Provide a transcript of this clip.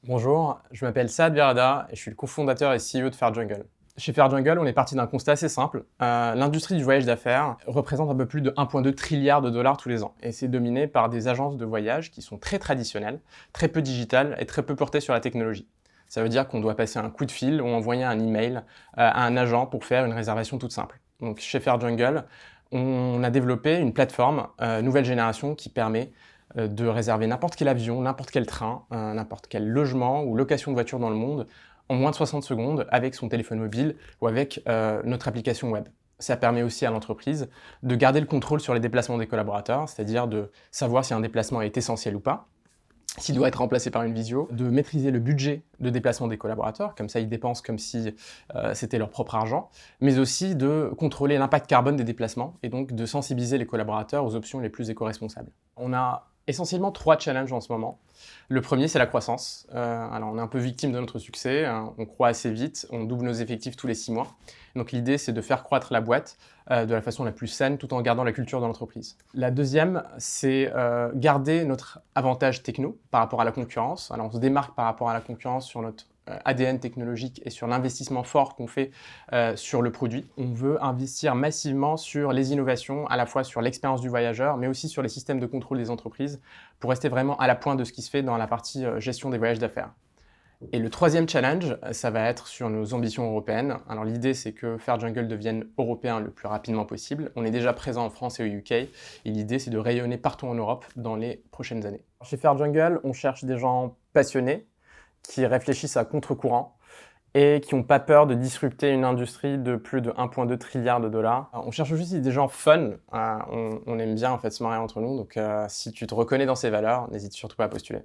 Bonjour, je m'appelle Saad Virada et je suis le cofondateur et CEO de Fair Jungle. Chez Fair Jungle, on est parti d'un constat assez simple. L'industrie du voyage d'affaires représente un peu plus de 1,2 trilliard de dollars tous les ans. Et c'est dominé par des agences de voyage qui sont très traditionnelles, très peu digitales et très peu portées sur la technologie. Ça veut dire qu'on doit passer un coup de fil ou envoyer un email à un agent pour faire une réservation toute simple. Donc chez Fair Jungle, on a développé une plateforme nouvelle génération qui permet de réserver n'importe quel avion, n'importe quel train, n'importe quel logement ou location de voiture dans le monde en moins de 60 secondes avec son téléphone mobile ou avec notre application web. Ça permet aussi à l'entreprise de garder le contrôle sur les déplacements des collaborateurs, c'est-à-dire de savoir si un déplacement est essentiel ou pas, s'il doit être remplacé par une visio, de maîtriser le budget de déplacement des collaborateurs, comme ça ils dépensent comme si c'était leur propre argent, mais aussi de contrôler l'impact carbone des déplacements et donc de sensibiliser les collaborateurs aux options les plus éco-responsables. On a essentiellement 3 challenges en ce moment. Le premier, c'est la croissance. Alors, on est un peu victime de notre succès, hein. On croît assez vite, on double nos effectifs tous les 6 mois. Donc l'idée, c'est de faire croître la boîte de la façon la plus saine, tout en gardant la culture de l'entreprise. La deuxième, c'est garder notre avantage techno par rapport à la concurrence. Alors, on se démarque par rapport à la concurrence sur notre ADN technologique et sur l'investissement fort qu'on fait sur le produit. On veut investir massivement sur les innovations, à la fois sur l'expérience du voyageur, mais aussi sur les systèmes de contrôle des entreprises, pour rester vraiment à la pointe de ce qui se fait dans la partie gestion des voyages d'affaires. Et le troisième challenge, ça va être sur nos ambitions européennes. Alors l'idée, c'est que Fair Jungle devienne européen le plus rapidement possible. On est déjà présent en France et au UK, et l'idée, c'est de rayonner partout en Europe dans les prochaines années. Chez Fair Jungle, on cherche des gens passionnés, qui réfléchissent à contre-courant et qui n'ont pas peur de disrupter une industrie de plus de 1,2 trilliard de dollars. On cherche aussi des gens fun. On aime bien en fait se marrer entre nous, donc si tu te reconnais dans ces valeurs, n'hésite surtout pas à postuler.